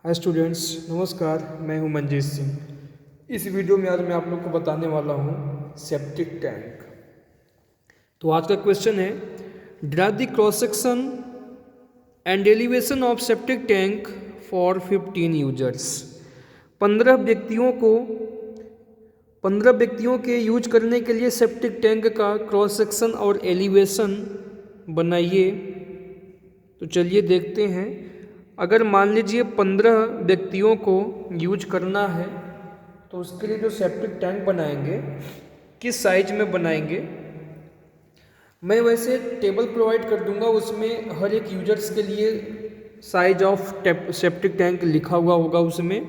Hi students, नमस्कार। मैं हूं मंजीत सिंह। इस वीडियो में आज मैं आप लोग को बताने वाला हूं सेप्टिक टैंक। तो आज का क्वेश्चन है, draw the cross section and elevation of septic tank for 15 users. 15 व्यक्तियों के यूज करने के लिए सेप्टिक टैंक का क्रॉस सेक्शन और एलिवेशन बनाइए। तो चलिए देखते हैं। अगर मान लीजिए 15 व्यक्तियों को यूज करना है तो उसके लिए जो सेप्टिक टैंक बनाएंगे किस साइज में बनाएंगे, मैं वैसे टेबल प्रोवाइड कर दूंगा, उसमें हर एक यूजर्स के लिए साइज ऑफ सेप्टिक टैंक लिखा हुआ होगा उसमें।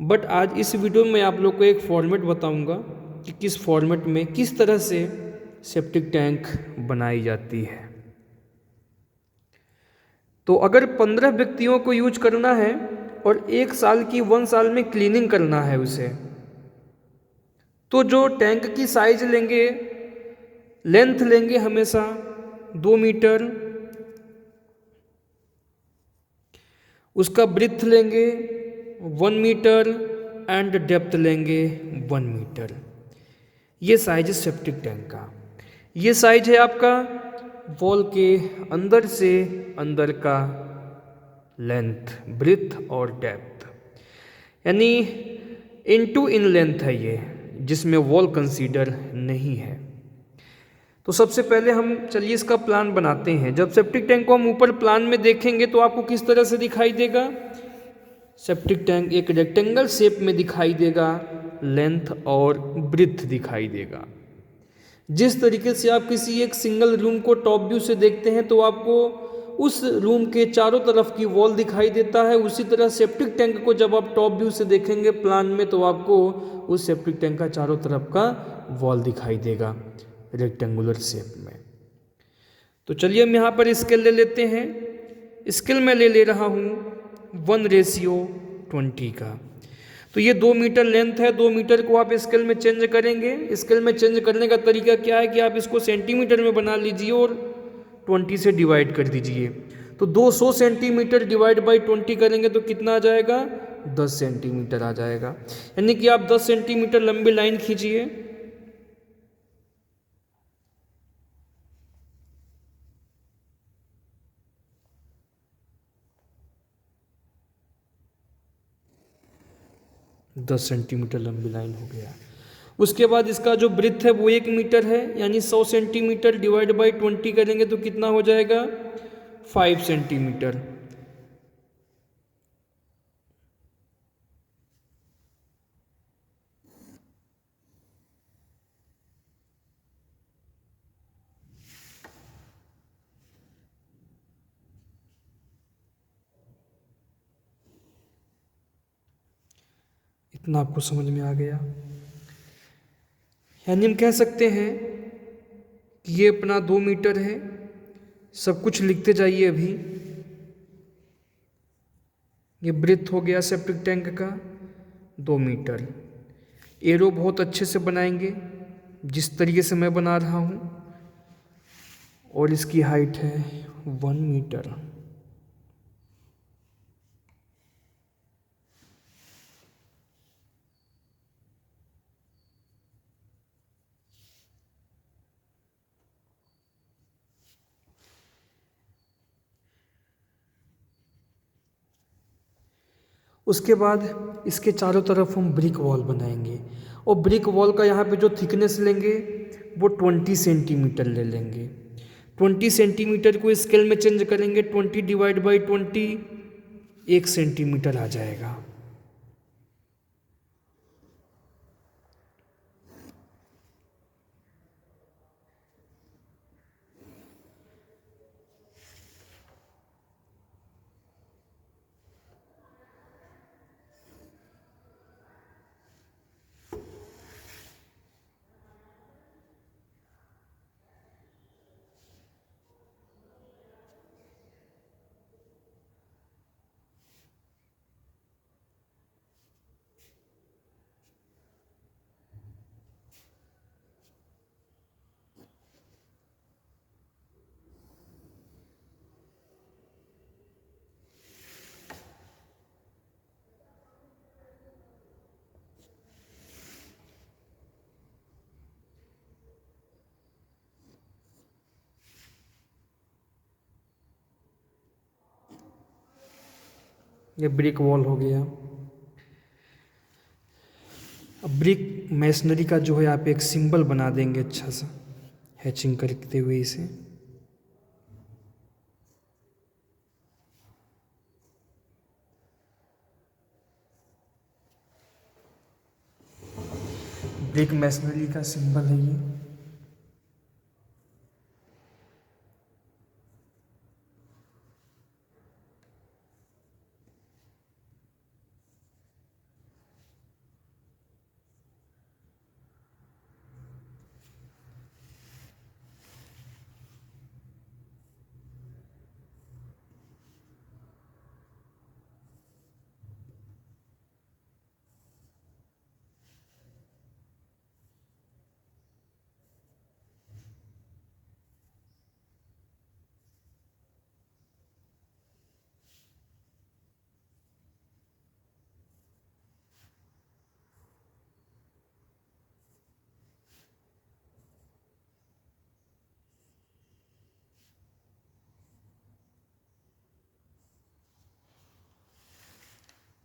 बट आज इस वीडियो में आप लोग को एक फॉर्मेट बताऊंगा कि किस फॉर्मेट में किस तरह से सेप्टिक टैंक बनाई जाती है। तो अगर 15 व्यक्तियों को यूज करना है और 1 साल में क्लीनिंग करना है उसे, तो जो टैंक की साइज लेंगे, लेंथ लेंगे हमेशा 2 मीटर, उसका ब्रिथ लेंगे 1 मीटर एंड डेप्थ लेंगे 1 मीटर। ये साइज है सेप्टिक टैंक का। ये साइज है आपका वॉल के अंदर से अंदर का लेंथ, ब्रिथ और डेप्थ, यानी इन लेंथ है ये, जिसमें वॉल कंसीडर नहीं है। तो सबसे पहले हम चलिए इसका प्लान बनाते हैं। जब सेप्टिक टैंक को हम ऊपर प्लान में देखेंगे तो आपको किस तरह से दिखाई देगा। सेप्टिक टैंक एक रेक्टेंगल शेप में दिखाई देगा, लेंथ और ब्रिथ दिखाई देगा। जिस तरीके से आप किसी एक सिंगल रूम को टॉप व्यू से देखते हैं तो आपको उस रूम के चारों तरफ की वॉल दिखाई देता है, उसी तरह सेप्टिक टैंक को जब आप टॉप व्यू से देखेंगे प्लान में तो आपको उस सेप्टिक टैंक का चारों तरफ का वॉल दिखाई देगा रेक्टेंगुलर शेप में। तो चलिए हम यहाँ पर स्केल ले लेते हैं। स्केल मैं ले रहा हूँ 1:20 का। तो ये 2 मीटर लेंथ है, 2 मीटर को आप स्केल में चेंज करेंगे। स्केल में चेंज करने का तरीका क्या है कि आप इसको सेंटीमीटर में बना लीजिए और 20 से डिवाइड कर दीजिए। तो 200 सेंटीमीटर डिवाइड बाई 20 करेंगे तो कितना आ जाएगा, 10 सेंटीमीटर आ जाएगा। यानी कि आप 10 सेंटीमीटर लंबी लाइन खींचिए। दस सेंटीमीटर लंबी लाइन हो गया। उसके बाद इसका जो ब्रिथ है वो 1 मीटर है, यानी 100 सेंटीमीटर डिवाइड बाई 20 करेंगे तो कितना हो जाएगा, 5 सेंटीमीटर। इतना आपको समझ में आ गया। यानी हम कह सकते हैं कि ये अपना 2 मीटर है। सब कुछ लिखते जाइए अभी। ये ब्रिथ हो गया सेप्टिक टैंक का 2 मीटर। एरो बहुत अच्छे से बनाएंगे जिस तरीके से मैं बना रहा हूँ, और इसकी हाइट है 1 मीटर। उसके बाद इसके चारों तरफ हम ब्रिक वॉल बनाएंगे, और ब्रिक वॉल का यहाँ पे जो थिकनेस लेंगे वो 20 सेंटीमीटर ले लेंगे। 20 सेंटीमीटर को स्केल में चेंज करेंगे, 20 डिवाइड बाई 20 1 सेंटीमीटर आ जाएगा। ये ब्रिक वॉल हो गया। अब ब्रिक मैसनरी का जो है आप एक सिंबल बना देंगे अच्छा सा, हैचिंग करते हुए इसे। ब्रिक मैसनरी का सिंबल है ये।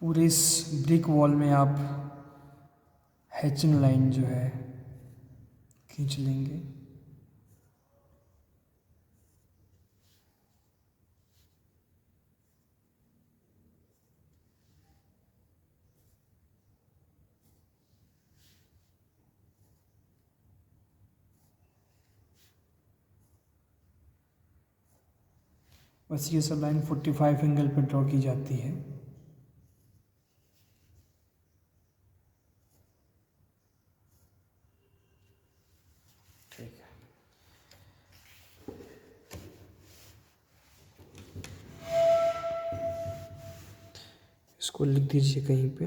पूरे इस ब्रिक वॉल में आप हैचिंग लाइन जो है खींच लेंगे। बस ये सब लाइन 45 एंगल पर ड्रॉ की जाती है। ठीक है। इसको लिख दीजिए कहीं पे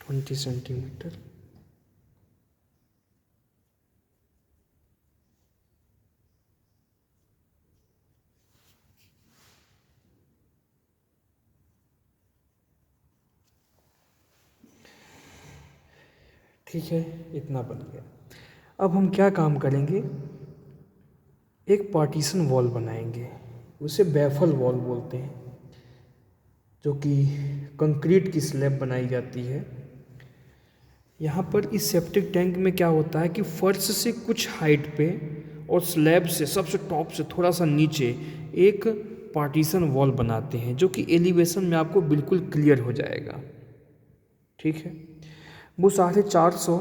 20 सेंटीमीटर। ठीक है, इतना बन गया। अब हम क्या काम करेंगे, एक पार्टीशन वॉल बनाएंगे, उसे बैफल वॉल बोलते हैं, जो कि कंक्रीट की स्लैब बनाई जाती है। यहाँ पर इस सेप्टिक टैंक में क्या होता है कि फर्श से कुछ हाइट पे और स्लैब से सबसे टॉप से थोड़ा सा नीचे एक पार्टीशन वॉल बनाते हैं, जो कि एलिवेशन में आपको बिल्कुल क्लियर हो जाएगा। ठीक है, वो 450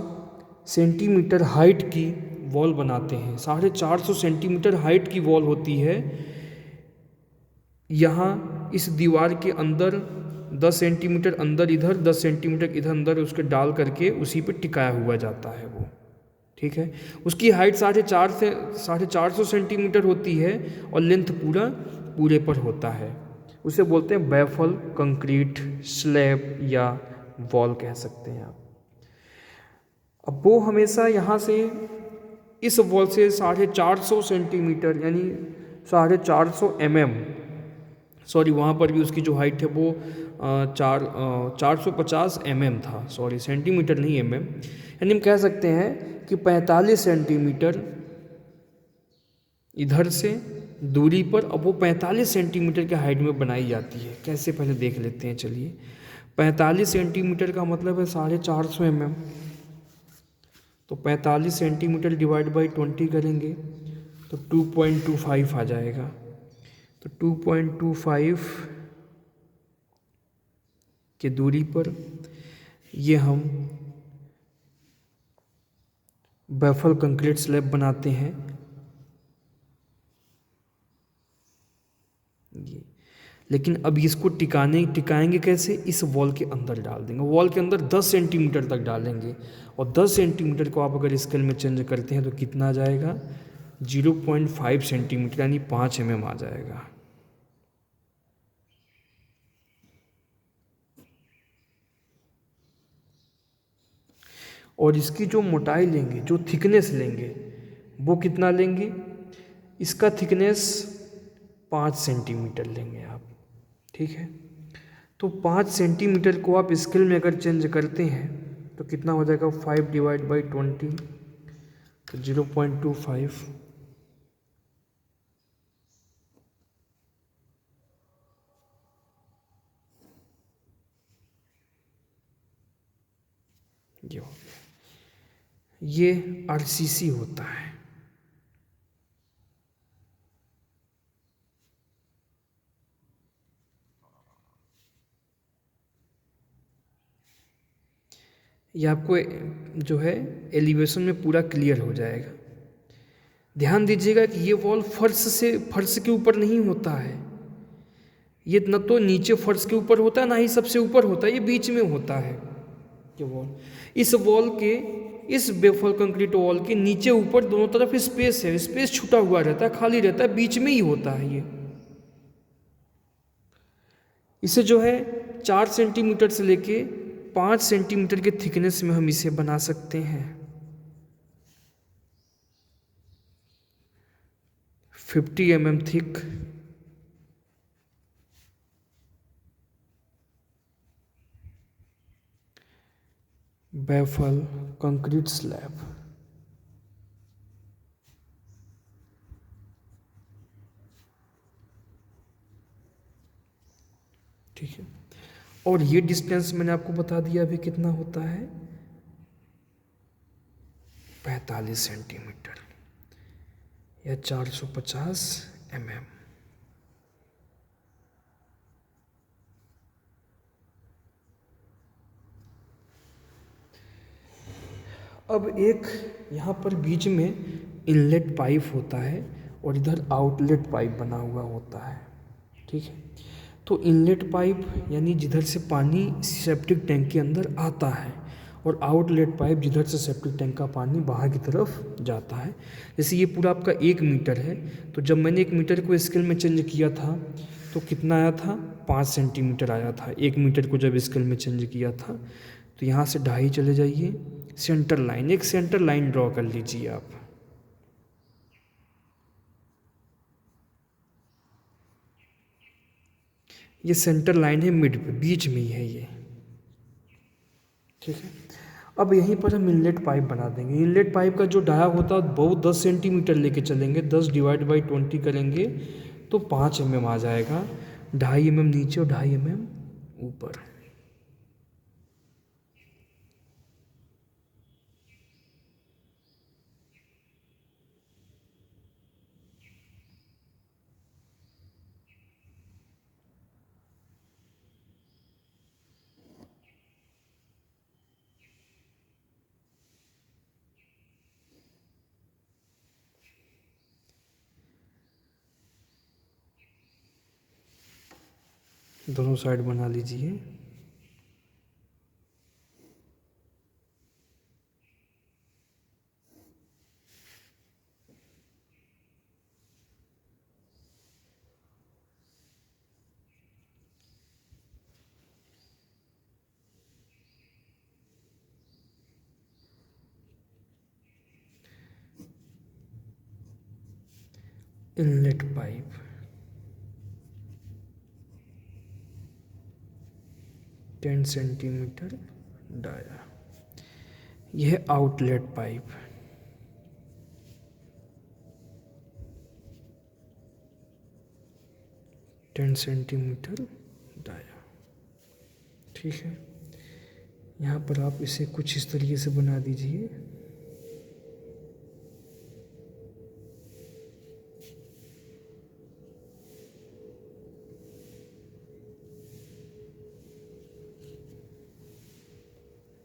सेंटीमीटर हाइट की वॉल बनाते हैं। 450 सेंटीमीटर हाइट की वॉल होती है। यहाँ इस दीवार के अंदर 10 सेंटीमीटर अंदर इधर, 10 सेंटीमीटर इधर अंदर उसके डाल करके उसी पे टिकाया हुआ जाता है वो। ठीक है, उसकी हाइट 450 सेंटीमीटर होती है और लेंथ पूरे पर होता है। उसे बोलते हैं बैफल कंक्रीट स्लैब या वॉल कह सकते हैं आप। अब वो हमेशा यहाँ से इस वॉल से 450 सेंटीमीटर यानी 450 सॉरी, वहाँ पर भी उसकी जो हाइट है वो 450 था, सॉरी सेंटीमीटर नहीं यानी हम कह सकते हैं कि 45 सेंटीमीटर इधर से दूरी पर। अब वो 45 सेंटीमीटर के हाइट में बनाई जाती है। कैसे, पहले देख लेते हैं चलिए। 45 सेंटीमीटर का मतलब है 450 तो 45 सेंटीमीटर डिवाइड बाई 20 करेंगे तो 2.25 आ जाएगा। तो 2.25 के दूरी पर ये हम बैफल कंक्रीट स्लैब बनाते हैं। ये लेकिन अब इसको टिकाएंगे कैसे, इस वॉल के अंदर डाल देंगे। वॉल के अंदर 10 सेंटीमीटर तक डालेंगे और 10 सेंटीमीटर को आप अगर स्केल में चेंज करते हैं तो कितना आ जाएगा, 0.5 सेंटीमीटर यानी 5 आ जाएगा। और इसकी जो मोटाई लेंगे, जो थिकनेस लेंगे, वो कितना लेंगे, इसका थिकनेस 5 सेंटीमीटर लेंगे आप। ठीक है, तो 5 सेंटीमीटर को आप स्केल में अगर चेंज करते हैं तो कितना हो जाएगा, 5 डिवाइड बाई 20 तो 0.25। ये हो गया, ये आरसीसी होता है। ये आपको जो है एलिवेशन में पूरा क्लियर हो जाएगा। ध्यान दीजिएगा कि ये वॉल फर्श के ऊपर नहीं होता है, ये न तो नीचे फर्श के ऊपर होता है ना ही सबसे ऊपर होता है, ये बीच में होता है ये वॉल। इस वॉल के, इस बेफॉल कंक्रीट वॉल के नीचे ऊपर दोनों तरफ स्पेस है, स्पेस छूटा हुआ रहता है, खाली रहता है, बीच में ही होता है ये। इसे जो है 4 सेंटीमीटर से लेके 5 सेंटीमीटर के थिकनेस में हम इसे बना सकते हैं। 50 mm thick, baffle concrete slab. ठीक है, और ये डिस्टेंस मैंने आपको बता दिया अभी कितना होता है, 45 सेंटीमीटर या 450 mm। अब एक यहाँ पर बीच में इनलेट पाइप होता है और इधर आउटलेट पाइप बना हुआ होता है। ठीक है, तो इनलेट पाइप यानी जिधर से पानी सेप्टिक टैंक के अंदर आता है, और आउटलेट पाइप जिधर से सेप्टिक टैंक का पानी बाहर की तरफ जाता है। जैसे ये पूरा आपका 1 मीटर है, तो जब मैंने 1 मीटर को स्केल में चेंज किया था तो कितना आया था, 5 सेंटीमीटर आया था। 1 मीटर को जब स्केल में चेंज किया था, तो यहाँ से 2.5 चले जाइए, सेंटर लाइन, एक सेंटर लाइन ड्रॉ कर लीजिए आप। ये सेंटर लाइन है, मिड पे, बीच में ही है ये। ठीक है, अब यहीं पर हम इनलेट पाइप बना देंगे। इनलेट पाइप का जो डाया होता है वो 10 सेंटीमीटर लेके चलेंगे, 10 डिवाइड बाई 20 करेंगे तो 5 mm आ जाएगा। 2.5 mm नीचे और 2.5 mm ऊपर। दोनों साइड बना लीजिए। Inlet pipe, ten centimetre dia. यह outlet pipe, ten centimetre dia. ठीक है, यहाँ पर आप इसे कुछ इस तरीके से बना दीजिए।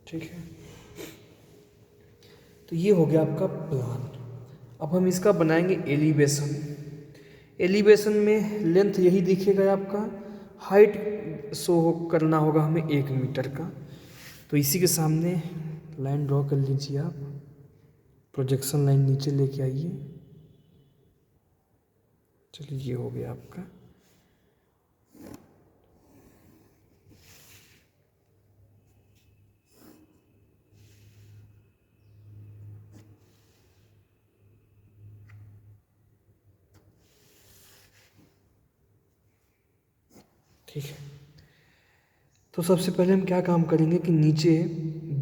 ठीक है, तो ये हो गया आपका प्लान। अब हम इसका बनाएंगे एलिवेशन। एलिवेशन में लेंथ यही दिखेगा आपका, हाइट शो करना होगा हमें 1 मीटर का। तो इसी के सामने लाइन ड्रॉ कर लीजिए आप, प्रोजेक्शन लाइन नीचे लेके आइए। चलिए, ये हो गया आपका। ठीक है, तो सबसे पहले हम क्या काम करेंगे कि नीचे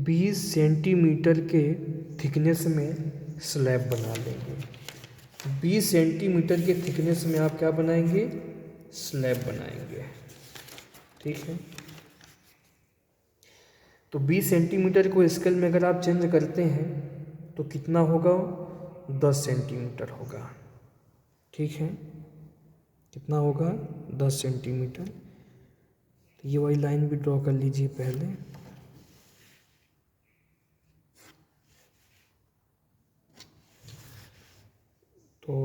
20 सेंटीमीटर के थिकनेस में स्लैब बना लेंगे। 20 सेंटीमीटर के थिकनेस में आप क्या बनाएंगे, स्लैब बनाएंगे। ठीक है, तो 20 सेंटीमीटर को स्केल में अगर आप चेंज करते हैं तो कितना होगा, 10 सेंटीमीटर होगा। ठीक है, कितना होगा, 10 सेंटीमीटर। तो ये वाली लाइन भी ड्रॉ कर लीजिए पहले। तो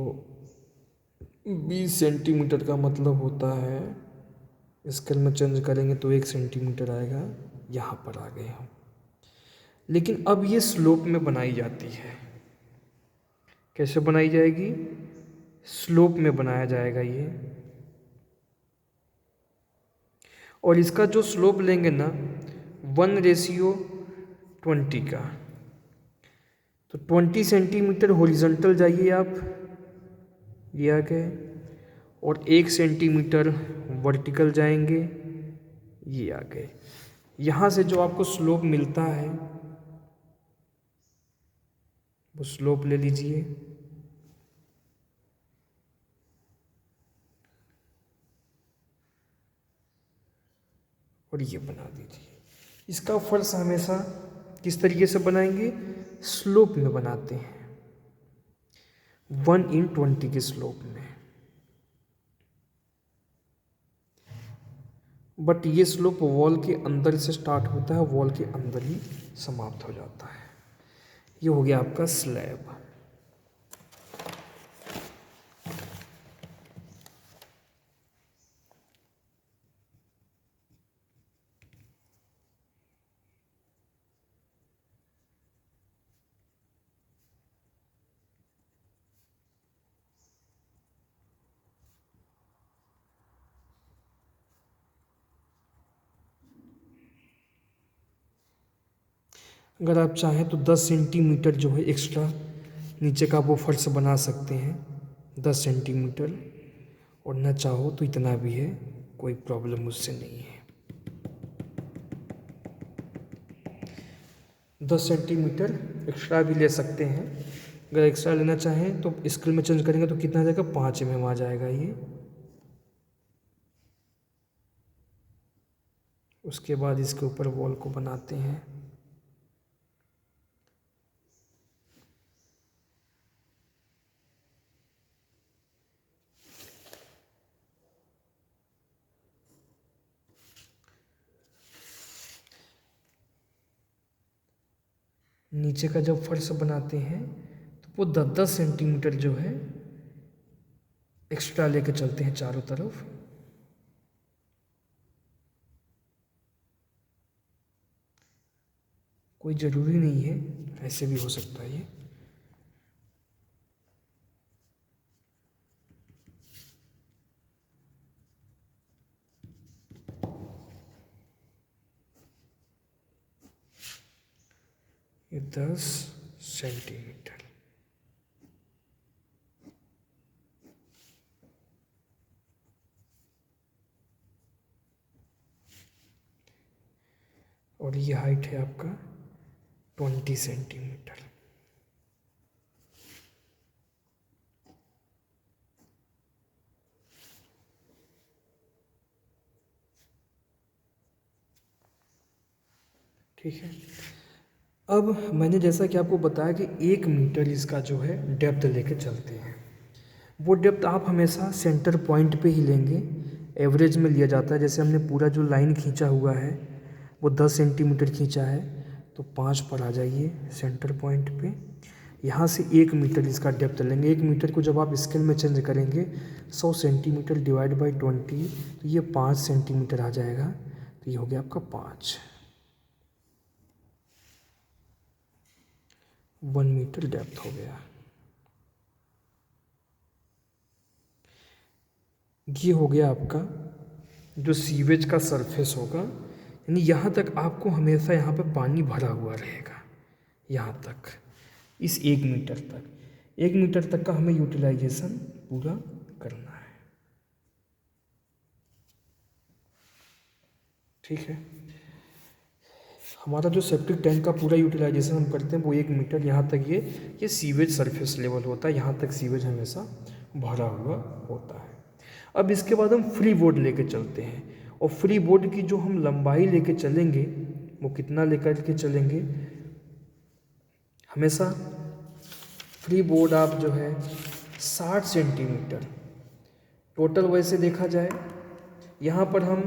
20 सेंटीमीटर का मतलब होता है, स्केल में चेंज करेंगे तो 1 सेंटीमीटर आएगा, यहाँ पर आ गए हम। लेकिन अब ये स्लोप में बनाई जाती है। कैसे बनाई जाएगी, स्लोप में बनाया जाएगा ये। और इसका जो स्लोप लेंगे ना 1:20 का, तो 20 सेंटीमीटर हॉरिजॉन्टल जाइए आप, ये आ गए, और 1 सेंटीमीटर वर्टिकल जाएंगे, ये आ गए। यहाँ से जो आपको स्लोप मिलता है वो स्लोप ले लीजिए। और ये बना दीजिए। इसका फर्श हमेशा किस तरीके से बनाएंगे, स्लोप में बनाते हैं, 1:20 के स्लोप में। बट ये स्लोप वॉल के अंदर से स्टार्ट होता है, वॉल के अंदर ही समाप्त हो जाता है। ये हो गया आपका स्लैब। अगर आप चाहें तो 10 सेंटीमीटर जो है एक्स्ट्रा नीचे का वो फर्श बना सकते हैं, 10 सेंटीमीटर, और ना चाहो तो इतना भी है, कोई प्रॉब्लम उससे नहीं है। 10 सेंटीमीटर एक्स्ट्रा भी ले सकते हैं। अगर एक्स्ट्रा लेना चाहें तो स्केल में चेंज करेंगे तो कितना आ जाएगा, 5 mm आ जाएगा ये। उसके बाद इसके ऊपर वॉल को बनाते हैं। नीचे का जब फर्श बनाते हैं तो वो 10-10 सेंटीमीटर जो है एक्स्ट्रा लेके चलते हैं चारों तरफ। कोई ज़रूरी नहीं है, ऐसे भी हो सकता है ये। ये 10 सेंटीमीटर। और ये हाइट है आपका 20 सेंटीमीटर। ठीक है। अब मैंने जैसा कि आपको बताया कि 1 मीटर इसका जो है डेप्थ लेके चलते हैं। वो डेप्थ आप हमेशा सेंटर पॉइंट पे ही लेंगे, एवरेज में लिया जाता है। जैसे हमने पूरा जो लाइन खींचा हुआ है वो 10 सेंटीमीटर खींचा है, तो 5 पर आ जाइए सेंटर पॉइंट पे। यहाँ से 1 मीटर इसका डेप्थ लेंगे। 1 मीटर को जब आप स्केल में चेंज करेंगे 100 सेंटीमीटर डिवाइड बाई 20, तो ये 5 सेंटीमीटर आ जाएगा। तो ये हो गया आपका 5, 1 मीटर डेप्थ हो गया। ये हो गया आपका जो सीवेज का सरफेस होगा, यानी यहाँ तक आपको हमेशा यहाँ पे पानी भरा हुआ रहेगा, यहाँ तक, इस 1 मीटर तक। 1 मीटर तक का हमें यूटिलाइजेशन पूरा करना है। ठीक है, हमारा जो सेप्टिक टैंक का पूरा यूटिलाइजेशन हम करते हैं वो 1 मीटर, यहाँ तक ये सीवेज सरफेस लेवल होता है, यहाँ तक सीवेज हमेशा भरा हुआ होता है। अब इसके बाद हम फ्री बोर्ड लेके चलते हैं, और फ्री बोर्ड की जो हम लंबाई लेके चलेंगे वो कितना लेकर के चलेंगे। हमेशा फ्री बोर्ड आप जो है 60 सेंटीमीटर टोटल, वैसे देखा जाए यहाँ पर हम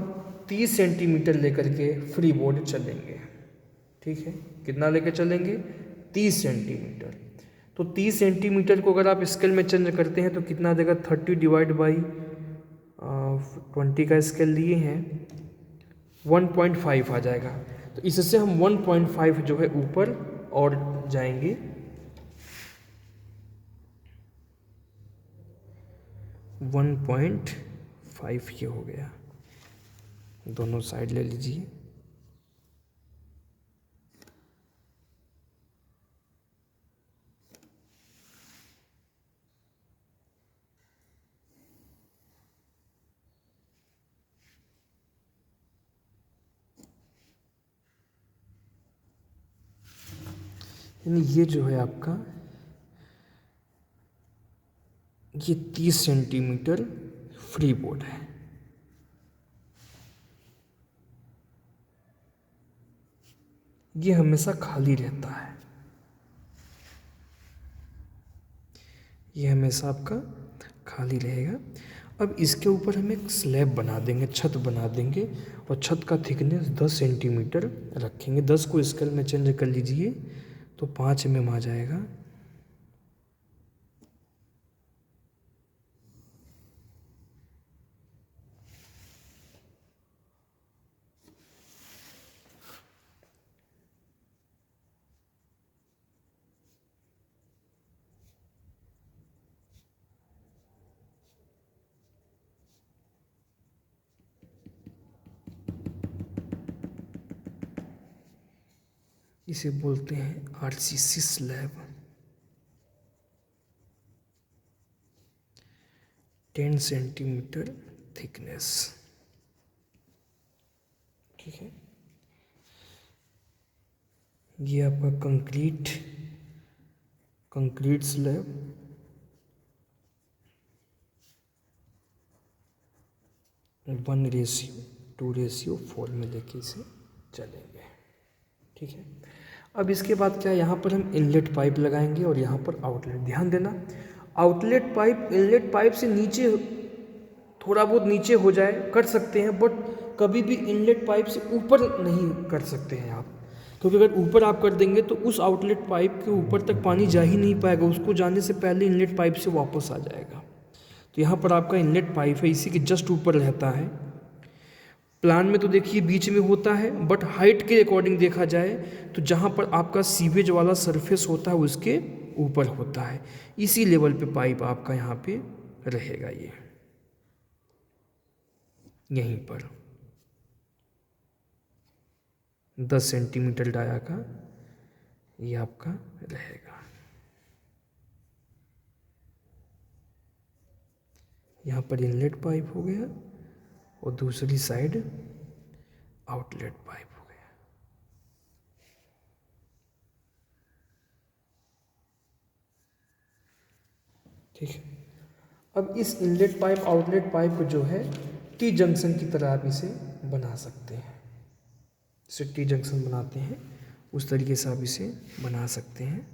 30 सेंटीमीटर लेकर के फ्री बोर्ड चलेंगे। ठीक है, कितना लेकर चलेंगे, 30 सेंटीमीटर। तो 30 सेंटीमीटर को अगर आप स्केल में चेंज करते हैं तो कितना देगा, 30 डिवाइड बाई 20 का स्केल लिए हैं 1.5 आ जाएगा। तो इससे हम 1.5 जो है ऊपर और जाएंगे। वन पॉइंट 5 ये हो गया, दोनों साइड ले लीजिए। यानी ये जो है आपका ये 30 सेंटीमीटर फ्री बोर्ड है। ये हमेशा खाली रहता है, ये हमेशा आपका खाली रहेगा। अब इसके ऊपर हम एक स्लैब बना देंगे, छत बना देंगे, और छत का थिकनेस 10 सेंटीमीटर रखेंगे। 10 को स्केल में चेंज कर लीजिए तो 5 mm आ जाएगा। इसे बोलते हैं RCC स्लैब। 10 centimetre thickness. ठीक है, ये आपका कंक्रीट स्लैब। वन रेशियो 2:4 में लेके इसे चलेंगे। ठीक है, अब इसके बाद क्या, यहाँ पर हम इनलेट पाइप लगाएंगे और यहाँ पर आउटलेट। ध्यान देना, आउटलेट पाइप इनलेट पाइप से नीचे, थोड़ा बहुत नीचे हो जाए कर सकते हैं, बट कभी भी इनलेट पाइप से ऊपर नहीं कर सकते हैं आप, क्योंकि अगर ऊपर आप कर देंगे तो उस आउटलेट पाइप के ऊपर तक पानी जा ही नहीं पाएगा, उसको जाने से पहले इनलेट पाइप से वापस आ जाएगा। तो यहाँ पर आपका इनलेट पाइप है, इसी के जस्ट ऊपर रहता है। प्लान में तो देखिए बीच में होता है, बट हाइट के अकॉर्डिंग देखा जाए तो जहाँ पर आपका सीवेज वाला सरफेस होता है उसके ऊपर होता है। इसी लेवल पे पाइप आपका यहाँ पे रहेगा, ये यहीं पर 10 सेंटीमीटर डाया का ये आपका रहेगा। यहाँ पर इनलेट पाइप हो गया और दूसरी साइड आउटलेट पाइप हो गया। ठीक है, अब इस इनलेट पाइप आउटलेट पाइप को जो है टी जंक्शन की तरह आप इसे बना सकते हैं। इसे टी जंक्शन बनाते हैं उस तरीके से आप इसे बना सकते हैं।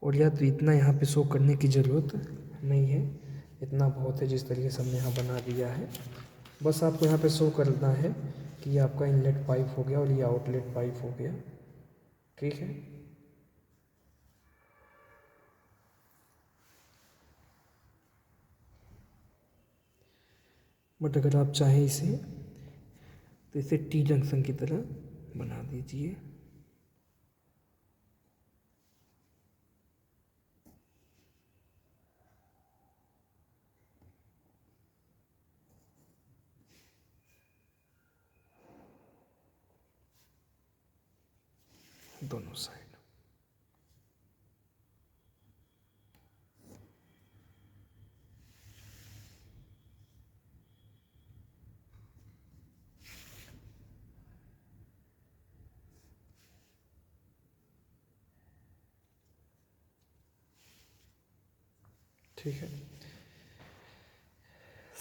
और या तो इतना यहाँ पे शो करने की ज़रूरत नहीं है, इतना बहुत है जिस तरीके से हमने यहाँ बना दिया है। बस आपको यहाँ पे शो करना है कि ये आपका इनलेट पाइप हो गया और ये आउटलेट पाइप हो गया। ठीक है, बट अगर आप चाहें इसे तो इसे टी जंक्शन की तरह बना दीजिए। दोनों साइड। ठीक है,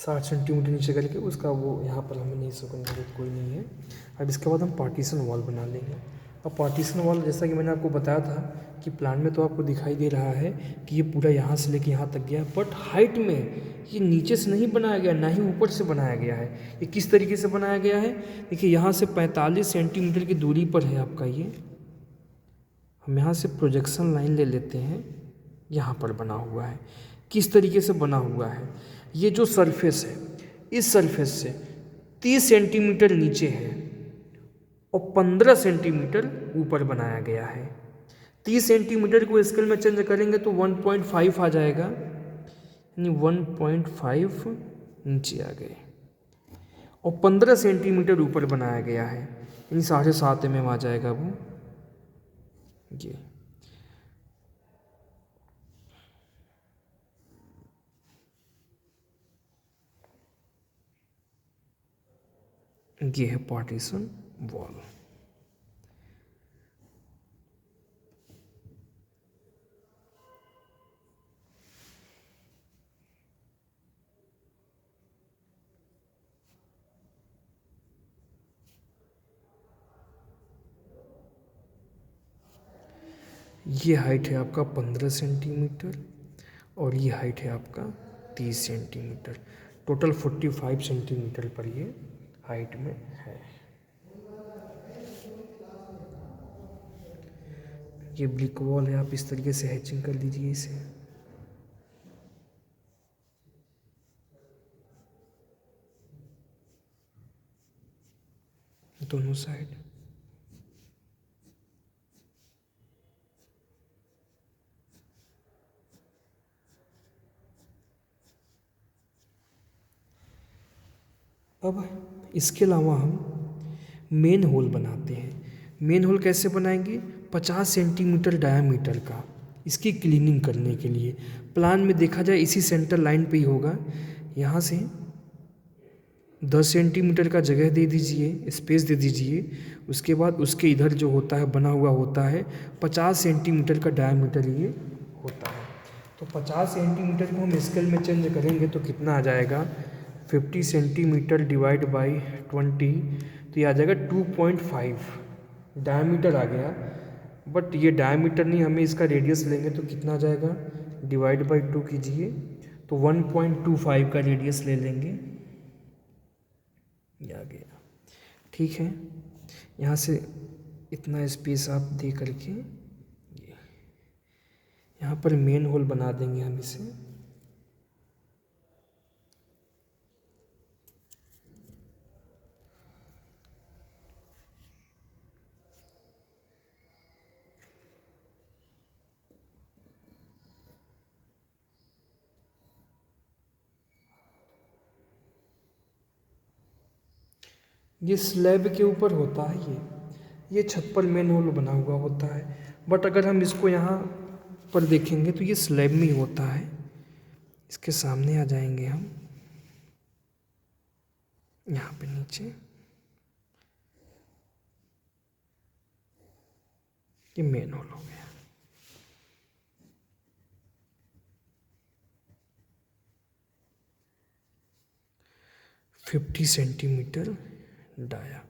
60 सेंटीमीटर नीचे करके उसका वो यहाँ पर हमें नहीं शो करने की जरूरत कोई नहीं है। अब इसके बाद हम पार्टीशन वॉल बना लेंगे। अब पार्टीशन वॉल जैसा कि मैंने आपको बताया था कि प्लान में तो आपको दिखाई दे रहा है कि ये पूरा यहाँ से लेके यहाँ तक गया, बट हाइट में ये नीचे से नहीं बनाया गया, ना ही ऊपर से बनाया गया है। ये किस तरीके से बनाया गया है, देखिए यहाँ से 45 सेंटीमीटर की दूरी पर है आपका ये। हम यहाँ से प्रोजेक्शन लाइन ले लेते हैं, यहाँ पर बना हुआ है। किस तरीके से बना हुआ है, ये जो सरफेस है इस सरफेस से 30 सेंटीमीटर नीचे है और 15 सेंटीमीटर ऊपर बनाया गया है। 30 सेंटीमीटर को स्केल में चेंज करेंगे तो 1.5 आ जाएगा, यानी 1.5 नीचे आ गए और 15 सेंटीमीटर ऊपर बनाया गया है, यानी 7.5 mm आ जाएगा वो। ये है पार्टीशन वॉल। ये हाइट है आपका 15 सेंटीमीटर और ये हाइट है आपका 30 सेंटीमीटर। टोटल 45 सेंटीमीटर पर ये हाइट में है। ये ब्रिक वॉल है, आप इस तरीके से हैचिंग कर लीजिए इसे। दोनों साइड। अब इसके अलावा हम मेन होल बनाते हैं। मेन होल कैसे बनाएंगे, 50 सेंटीमीटर डायामीटर का, इसकी क्लीनिंग करने के लिए। प्लान में देखा जाए इसी सेंटर लाइन पे ही होगा। यहाँ से 10 सेंटीमीटर का जगह दे दीजिए, स्पेस दे दीजिए। उसके बाद उसके इधर जो होता है बना हुआ होता है 50 सेंटीमीटर का डायामीटर ये होता है। तो 50 सेंटीमीटर को हम स्केल में चेंज करेंगे तो कितना आ जाएगा, 50 सेंटीमीटर डिवाइड बाई 20, तो ये आ जाएगा 2.5 डायमीटर आ गया। बट ये डायमीटर नहीं, हमें इसका रेडियस लेंगे तो कितना आ जाएगा, डिवाइड बाई 2 कीजिए तो 1.25 का रेडियस ले लेंगे, ये आ गया। ठीक है, यहाँ से इतना स्पेस आप दे करके यहाँ पर मेन होल बना देंगे हम इसे। ये स्लैब के ऊपर होता है, ये छत पर मेन होल बना हुआ होता है। बट अगर हम इसको यहाँ पर देखेंगे तो ये स्लैब में ही होता है। इसके सामने आ जाएंगे हम, यहाँ पे नीचे ये मेन होल हो गया। $50 सेंटीमीटर डाया।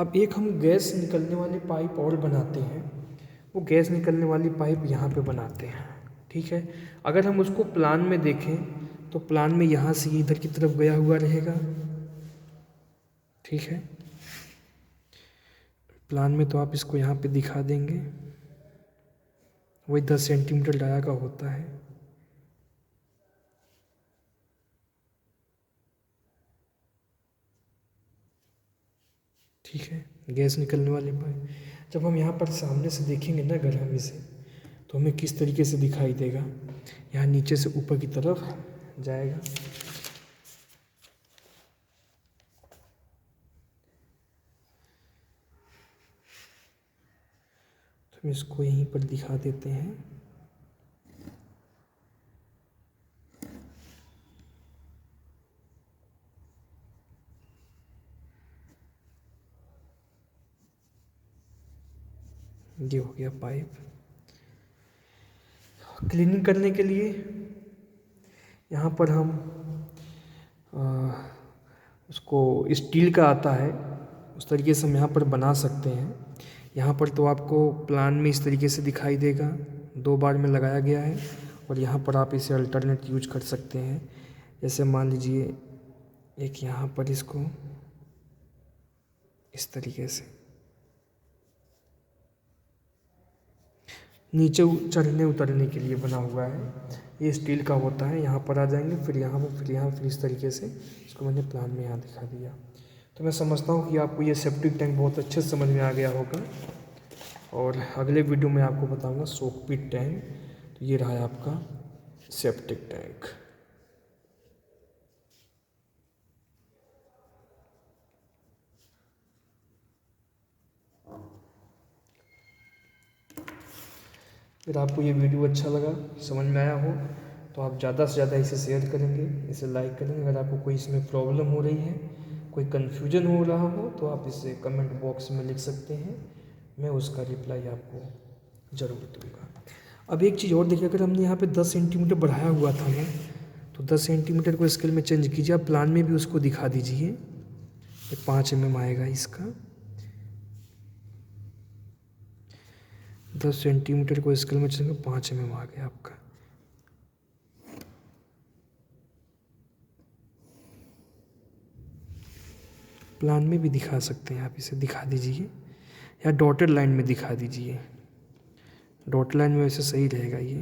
अब एक हम गैस निकलने वाली पाइप और बनाते हैं। वो गैस निकलने वाली पाइप यहाँ पे बनाते हैं। ठीक है, अगर हम उसको प्लान में देखें तो प्लान में यहाँ से इधर की तरफ गया हुआ रहेगा। ठीक है, प्लान में तो आप इसको यहाँ पे दिखा देंगे, वही 10 सेंटीमीटर डाया का होता है। ठीक है, गैस निकलने वाली पाइप जब हम यहाँ पर सामने से देखेंगे ना अगर हम इसे, तो हमें किस तरीके से दिखाई देगा, यहाँ नीचे से ऊपर की तरफ जाएगा। तो हम इसको यहीं पर दिखा देते हैं। ये हो गया पाइप। क्लीनिंग करने के लिए यहाँ पर हम उसको स्टील का आता है, उस तरीके से हम यहाँ पर बना सकते हैं। यहाँ पर तो आपको प्लान में इस तरीके से दिखाई देगा, 2 बार में लगाया गया है। और यहाँ पर आप इसे अल्टरनेट यूज कर सकते हैं। जैसे मान लीजिए एक यहाँ पर इसको इस तरीके से नीचे चढ़ने उतरने के लिए बना हुआ है। ये स्टील का होता है। यहाँ पर आ जाएंगे, फिर यहाँ पर, फिर यहाँ, फिर इस तरीके से इसको मैंने प्लान में यहाँ दिखा दिया। तो मैं समझता हूँ कि आपको ये सेप्टिक टैंक बहुत अच्छे से समझ में आ गया होगा। और अगले वीडियो में आपको बताऊँगा सोक पिट टैंक। तो ये रहा आपका सेप्टिक टैंक। अगर आपको ये वीडियो अच्छा लगा, समझ में आया हो, तो आप ज़्यादा से ज़्यादा इसे शेयर करेंगे, इसे लाइक करेंगे। अगर आपको कोई इसमें प्रॉब्लम हो रही है, कोई कन्फ्यूजन हो रहा हो, तो आप इसे कमेंट बॉक्स में लिख सकते हैं। मैं उसका रिप्लाई आपको ज़रूर दूँगा। अब एक चीज़ और देखिए, अगर हमने यहाँ पे 10 सेंटीमीटर बढ़ाया हुआ था ना, तो 10 सेंटीमीटर को स्केल में चेंज कीजिए। आप प्लान में भी उसको दिखा दीजिए। ये 5 mm आएगा इसका। 10 सेंटीमीटर को स्केल में चलेंगे, 5 mm आ गया आपका। प्लान में भी दिखा सकते हैं आप, इसे दिखा दीजिए या डॉटेड लाइन में दिखा दीजिए। डॉटेड लाइन में वैसे सही रहेगा ये।